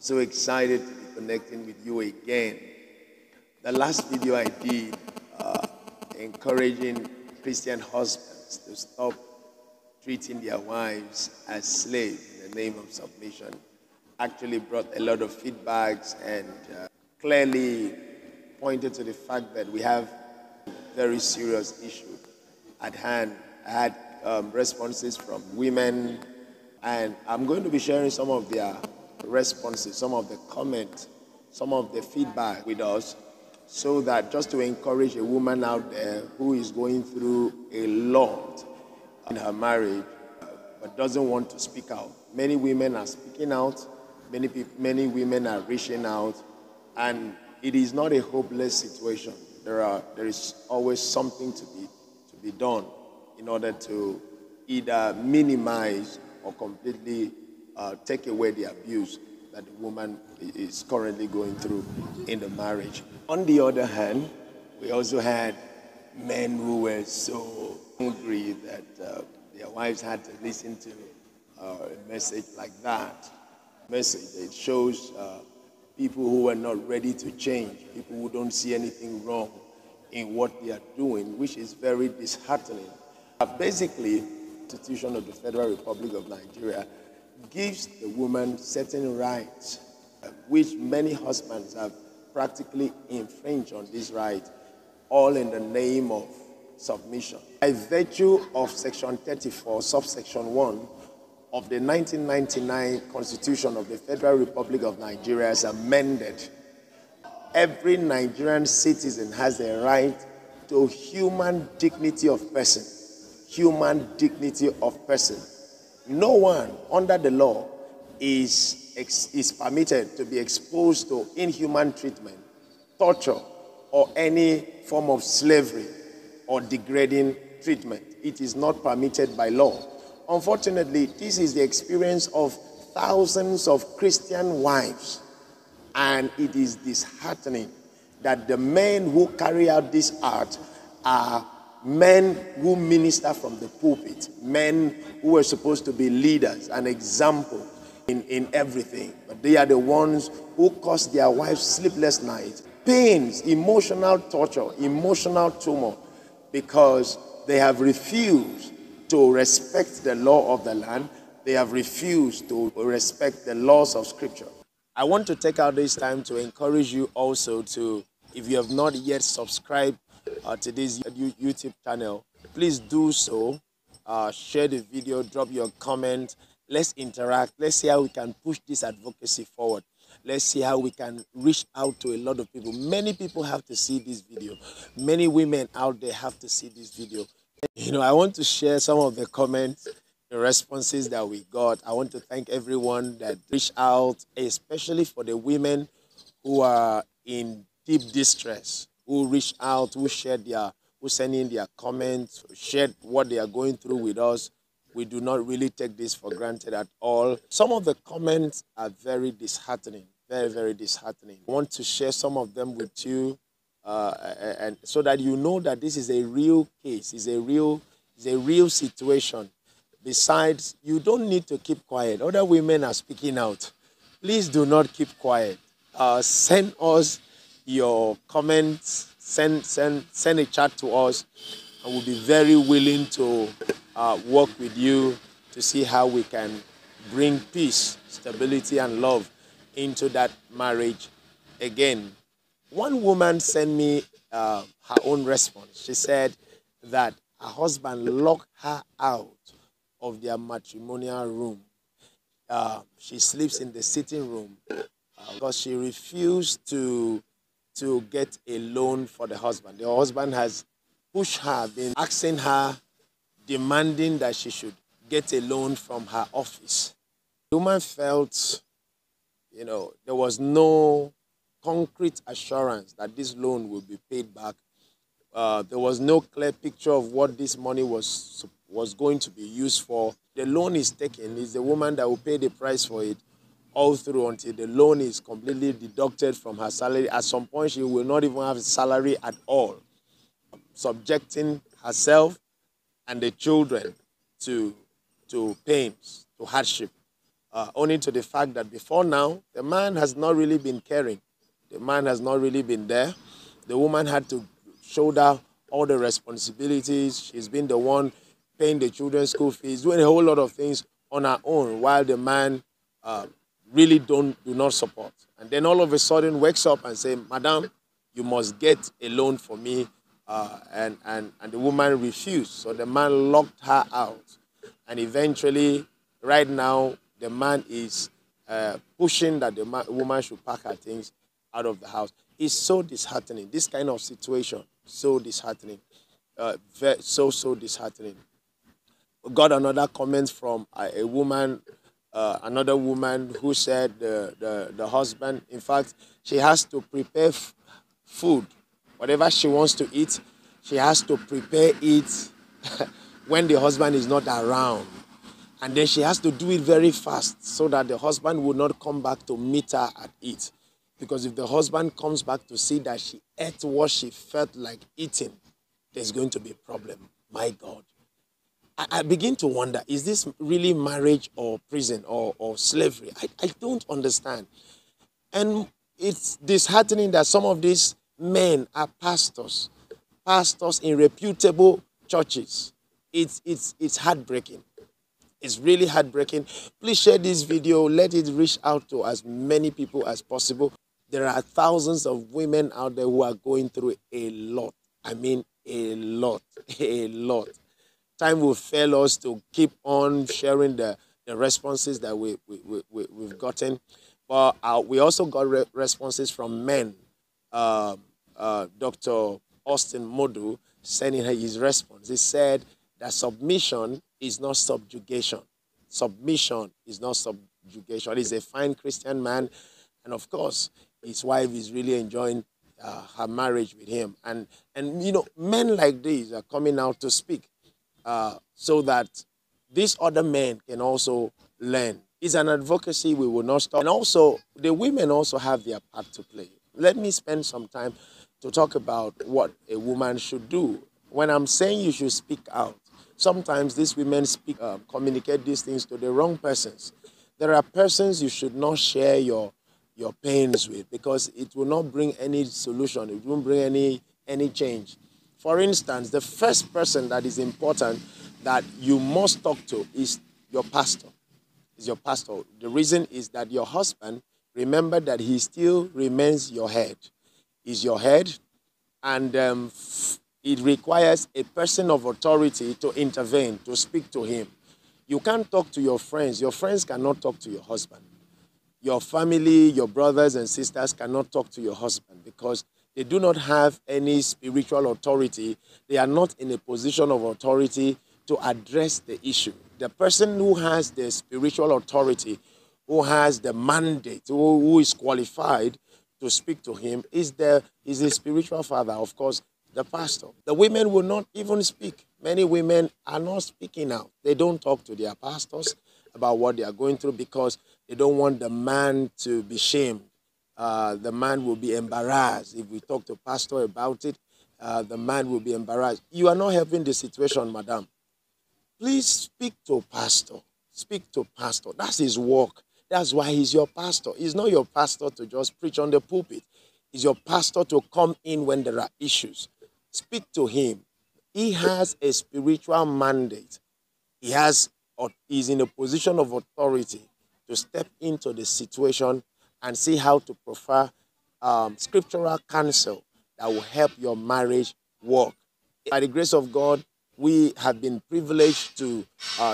So excited to be connecting with you again. The last video I did, encouraging Christian husbands to stop treating their wives as slaves in the name of submission, actually brought a lot of feedbacks and clearly pointed to the fact that we have a very serious issue at hand. I had responses from women, and I'm going to be sharing some of their responses, some of the comments, some of the feedback with us, so that just to encourage a woman out there who is going through a lot in her marriage but doesn't want to speak out. Many women are speaking out, many women are reaching out, and it is not a hopeless situation. There is always something to be done in order to either minimize or completely take away the abuse that the woman is currently going through in the marriage. On the other hand, we also had men who were so angry that their wives had to listen to a message like that. It shows people who are not ready to change, people who don't see anything wrong in what they are doing, which is very disheartening. Basically, the Constitution of the Federal Republic of Nigeria gives the woman certain rights, which many husbands have practically infringed on this right, all in the name of submission. By virtue of Section 34, subsection 1 of the 1999 Constitution of the Federal Republic of Nigeria as amended, every Nigerian citizen has a right to human dignity of person. Human dignity of person. No one under the law is permitted to be exposed to inhuman treatment, torture, or any form of slavery or degrading treatment. It is not permitted by law. Unfortunately, this is the experience of thousands of Christian wives, and it is disheartening that the men who carry out this art are men who minister from the pulpit, men who are supposed to be leaders, an example in everything. But they are the ones who cause their wives sleepless nights, pains, emotional torture, emotional tumor, because they have refused to respect the law of the land. They have refused to respect the laws of Scripture. I want to take out this time to encourage you also to, if you have not yet subscribed to this YouTube channel, please do so. Share the video, drop your comment. Let's interact. Let's see how we can push this advocacy forward. Let's see how we can reach out to a lot of people. Many people have to see this video. Many women out there have to see this video. You know, I want to share some of the comments, the responses that we got. I want to thank everyone that reached out, especially for the women who are in deep distress, who reached out, who sent in their comments, shared what they are going through with us. We do not really take this for granted at all. Some of the comments are very disheartening, very, very disheartening. I want to share some of them with you, and so that you know that this is a real case, it's a real situation. Besides, you don't need to keep quiet. Other women are speaking out. Please do not keep quiet. Send us your comments, send a chat to us, and we'll be very willing to work with you to see how we can bring peace, stability, and love into that marriage again. One woman sent me her own response. She said that her husband locked her out of their matrimonial room. She sleeps in the sitting room because she refused to get a loan for the husband. The husband has pushed her, been asking her, demanding that she should get a loan from her office. The woman felt, you know, there was no concrete assurance that this loan will be paid back. There was no clear picture of what this money was going to be used for. The loan is taken. It's the woman that will pay the price for it all through until the loan is completely deducted from her salary. At some point, she will not even have a salary at all, subjecting herself and the children to pains, to hardship. owing to the fact that before now, the man has not really been caring. The man has not really been there. The woman had to shoulder all the responsibilities. She's been the one paying the children's school fees, doing a whole lot of things on her own, while the man really do not support. And then all of a sudden wakes up and say, "Madam, you must get a loan for me." And the woman refused. So the man locked her out. And eventually, right now, the man is pushing that the woman should pack her things out of the house. It's so disheartening. This kind of situation, so disheartening. So disheartening. We got another comment from a woman, another woman who said the husband, in fact, she has to prepare food. Whatever she wants to eat, she has to prepare it when the husband is not around. And then she has to do it very fast so that the husband will not come back to meet her at it. Because if the husband comes back to see that she ate what she felt like eating, there's going to be a problem. My God. I begin to wonder, is this really marriage or prison or slavery? I don't understand. And it's disheartening that some of these men are pastors in reputable churches. It's heartbreaking. It's really heartbreaking. Please share this video. Let it reach out to as many people as possible. There are thousands of women out there who are going through a lot. I mean, a lot. Time will fail us to keep on sharing the responses that we've gotten. But we also got responses from men. Dr. Austin Modu sending her his response. He said that submission is not subjugation. Submission is not subjugation. He's a fine Christian man. And of course, his wife is really enjoying her marriage with him. And you know, men like these are coming out to speak so that these other men can also learn. It's an advocacy we will not stop. And also, the women also have their part to play. Let me spend some time to talk about what a woman should do. When I'm saying you should speak out, sometimes these women communicate these things to the wrong persons. There are persons you should not share your pains with because it will not bring any solution. It won't bring any change. For instance, the first person that is important that you must talk to is your pastor. Is your pastor. The reason is that your husband, remember that he still remains your head. He's your head, and it requires a person of authority to intervene, to speak to him. You can't talk to your friends. Your friends cannot talk to your husband. Your family, your brothers and sisters cannot talk to your husband because they do not have any spiritual authority. They are not in a position of authority to address the issue. The person who has the spiritual authority, who has the mandate, who is qualified to speak to him is the spiritual father, of course, the pastor. The women will not even speak. Many women are not speaking out. They don't talk to their pastors about what they are going through because they don't want the man to be shamed. The man will be embarrassed. If we talk to pastor about it, the man will be embarrassed. You are not helping the situation, madam. Please speak to pastor. Speak to pastor. That's his work. That's why he's your pastor. He's not your pastor to just preach on the pulpit. He's your pastor to come in when there are issues. Speak to him. He has a spiritual mandate. He's in a position of authority to step into the situation and see how to prefer scriptural counsel that will help your marriage work. By the grace of God, we have been privileged to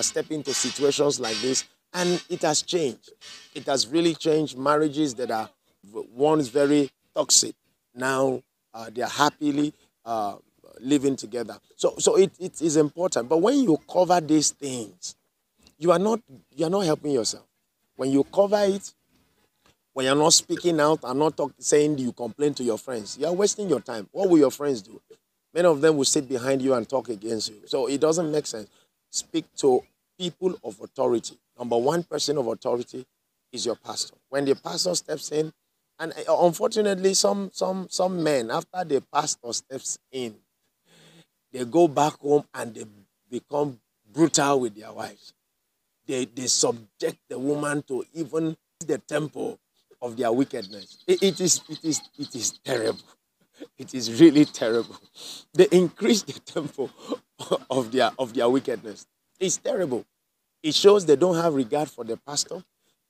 step into situations like this, and it has changed. It has really changed marriages that are once very toxic. Now they are happily living together. So it is important. But when you cover these things, you are not helping yourself. When you cover it, when you're not speaking out and not saying you complain to your friends, you are wasting your time. What will your friends do? Many of them will sit behind you and talk against you. So it doesn't make sense. Speak to people of authority. Number one person of authority is your pastor. When the pastor steps in, and unfortunately, some men, after the pastor steps in, they go back home and they become brutal with their wives. they subject the woman to even the temple of their wickedness. It is terrible. It is really terrible. They increase the tempo of their wickedness. It's terrible. It shows they don't have regard for the pastor.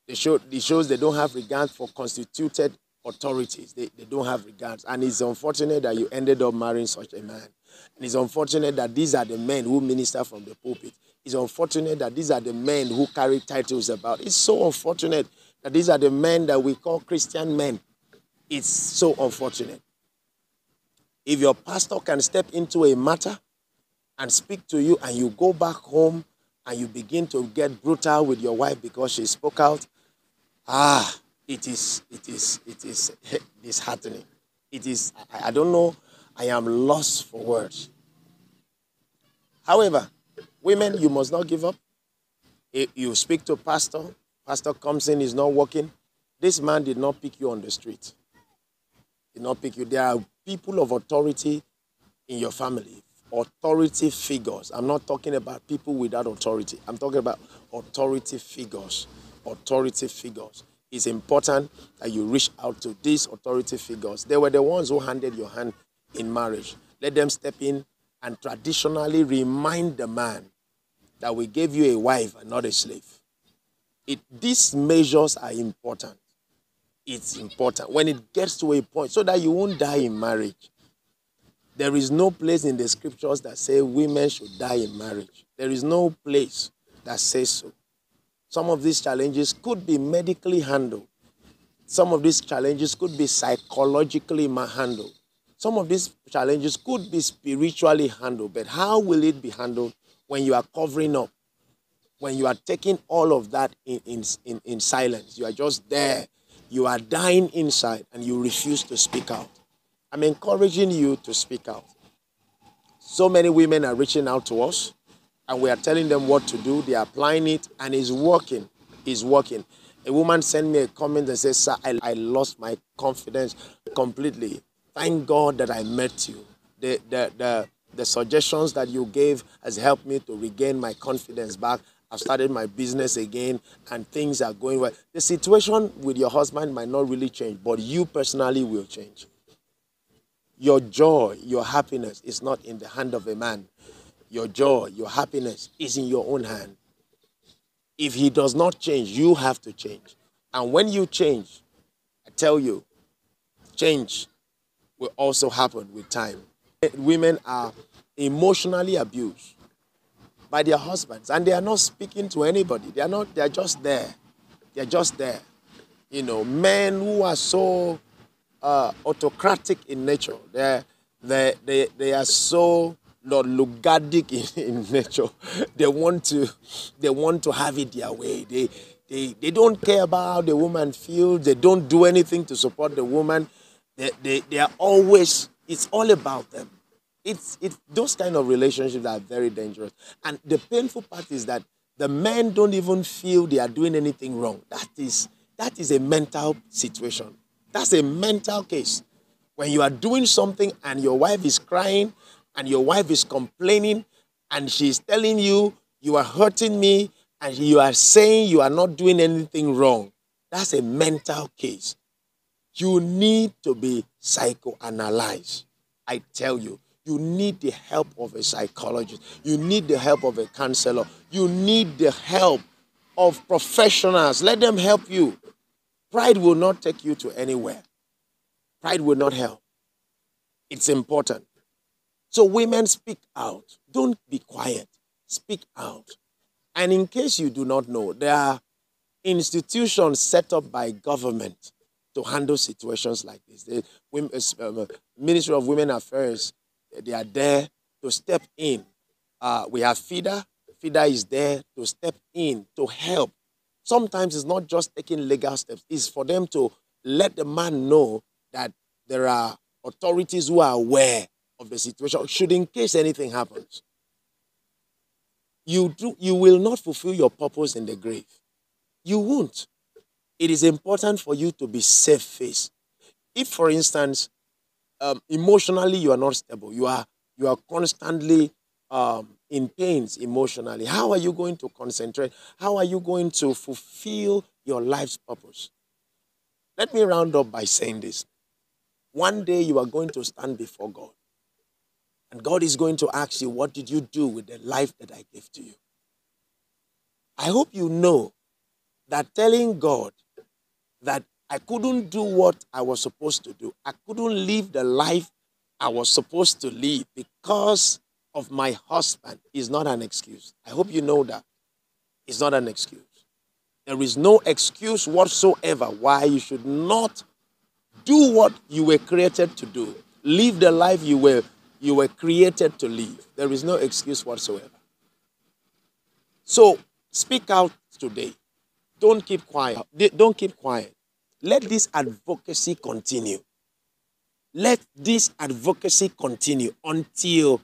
It shows they don't have regard for constituted authorities. They don't have regards. And it's unfortunate that you ended up marrying such a man. And it's unfortunate that these are the men who minister from the pulpit. It's unfortunate that these are the men who carry titles about. It's so unfortunate that these are the men that we call Christian men. It's so unfortunate. If your pastor can step into a matter and speak to you and you go back home and you begin to get brutal with your wife because she spoke out, it is disheartening. It is, I don't know, I am lost for words. However, women, you must not give up. If you speak to pastor comes in, is not working. This man did not pick you on the street. Did not pick you. There are people of authority in your family, authority figures. I'm not talking about people without authority. I'm talking about authority figures. Authority figures. It's important that you reach out to these authority figures. They were the ones who handed your hand in marriage. Let them step in and traditionally remind the man that we gave you a wife and not a slave. These measures are important. It's important when it gets to a point so that you won't die in marriage. There is no place in the scriptures that say women should die in marriage. There is no place that says so. Some of these challenges could be medically handled. Some of these challenges could be psychologically handled. Some of these challenges could be spiritually handled. But how will it be handled when you are covering up? When you are taking all of that in silence? You are just there. You are dying inside and you refuse to speak out. I'm encouraging you to speak out. So many women are reaching out to us and we are telling them what to do. They are applying it and it's working. It's working. A woman sent me a comment that says, "Sir, I lost my confidence completely. Thank God that I met you. The suggestions that you gave has helped me to regain my confidence back. I've started my business again and things are going well." The situation with your husband might not really change, but you personally will change. Your joy, your happiness is not in the hand of a man. Your joy, your happiness is in your own hand. If he does not change, you have to change. And when you change, I tell you, change will also happen with time. Women are emotionally abused by their husbands and they are not speaking to anybody. They are just there. They're just there. You know, men who are so autocratic in nature. They are so lugardic in nature. They want to have it their way. They don't care about how the woman feels. They don't do anything to support the woman. They are always, it's all about them. It's those kind of relationships are very dangerous. And the painful part is that the men don't even feel they are doing anything wrong. That is a mental situation. That's a mental case. When you are doing something and your wife is crying and your wife is complaining and she's telling you, "You are hurting me," and you are saying you are not doing anything wrong, that's a mental case. You need to be psychoanalyzed. I tell you, you need the help of a psychologist. You need the help of a counselor. You need the help of professionals. Let them help you. Pride will not take you to anywhere. Pride will not help. It's important. So women, speak out. Don't be quiet. Speak out. And in case you do not know, there are institutions set up by government to handle situations like this. The Ministry of Women Affairs, they are there to step in. We have FIDA. FIDA is there to step in, to help. Sometimes it's not just taking legal steps. It's for them to let the man know that there are authorities who are aware of the situation, should in case anything happens. You will not fulfill your purpose in the grave. You won't. It is important for you to be safe-faced. If, for instance, emotionally you are not stable, you are constantly in pains emotionally, how are you going to concentrate? How are you going to fulfill your life's purpose? Let me round up by saying this. One day you are going to stand before God, and God is going to ask you, what did you do with the life that I gave to you? I hope you know that telling God that I couldn't do what I was supposed to do, I couldn't live the life I was supposed to live because of my husband is not an excuse. I hope you know that. It's not an excuse. There is no excuse whatsoever why you should not do what you were created to do. Live the life you were created to live. There is no excuse whatsoever. So speak out today. Don't keep quiet. Don't keep quiet. Let this advocacy continue. Let this advocacy continue until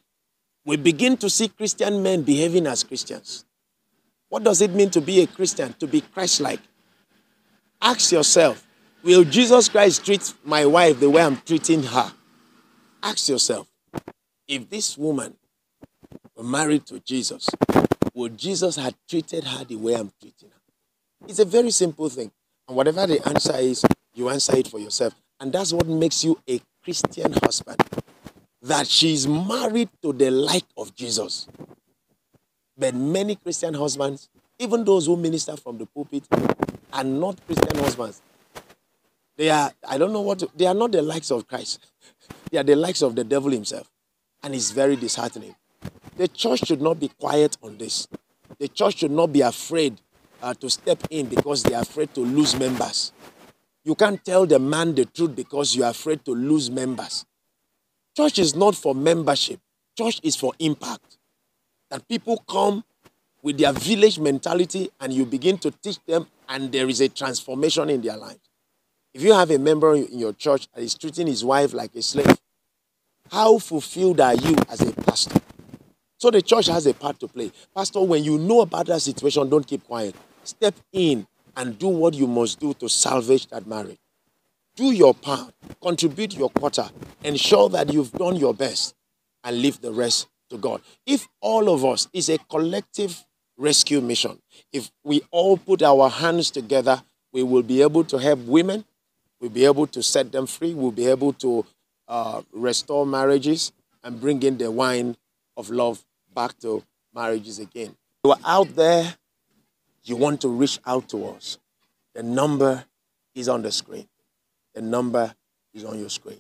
we begin to see Christian men behaving as Christians. What does it mean to be a Christian? To be Christ-like. Ask yourself, will Jesus Christ treat my wife the way I'm treating her? Ask yourself, if this woman were married to Jesus, would Jesus have treated her the way I'm treating her? It's a very simple thing. And whatever the answer is, you answer it for yourself. And that's what makes you a Christian husband. That she's married to the light of Jesus. But many Christian husbands, even those who minister from the pulpit, are not Christian husbands. They are, they are not the likes of Christ. They are the likes of the devil himself. And it's very disheartening. The church should not be quiet on this. The church should not be afraid to step in because they are afraid to lose members. You can't tell the man the truth because you are afraid to lose members. Church is not for membership. Church is for impact. That people come with their village mentality and you begin to teach them and there is a transformation in their lives. If you have a member in your church that is treating his wife like a slave, how fulfilled are you as a pastor? So the church has a part to play. Pastor, when you know about that situation, don't keep quiet. Step in and do what you must do to salvage that marriage. Do your part. Contribute your quota. Ensure that you've done your best and leave the rest to God. If all of us is a collective rescue mission, if we all put our hands together, we will be able to help women. We'll be able to set them free. We'll be able to restore marriages and bring in the wine of love back to marriages again. You are out there, you want to reach out to us. The number is on the screen. The number is on your screen.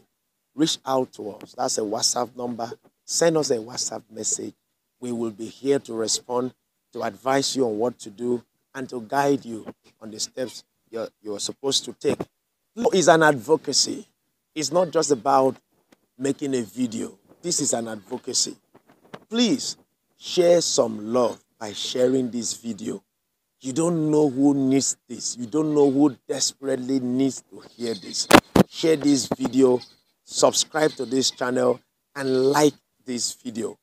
Reach out to us. That's a WhatsApp number. Send us a WhatsApp message. We will be here to respond, to advise you on what to do, and to guide you on the steps you're supposed to take. It's an advocacy. It's not just about making a video. This is an advocacy. Please share some love by sharing this video. You don't know who needs this. You don't know who desperately needs to hear this. Share this video, subscribe to this channel, and like this video.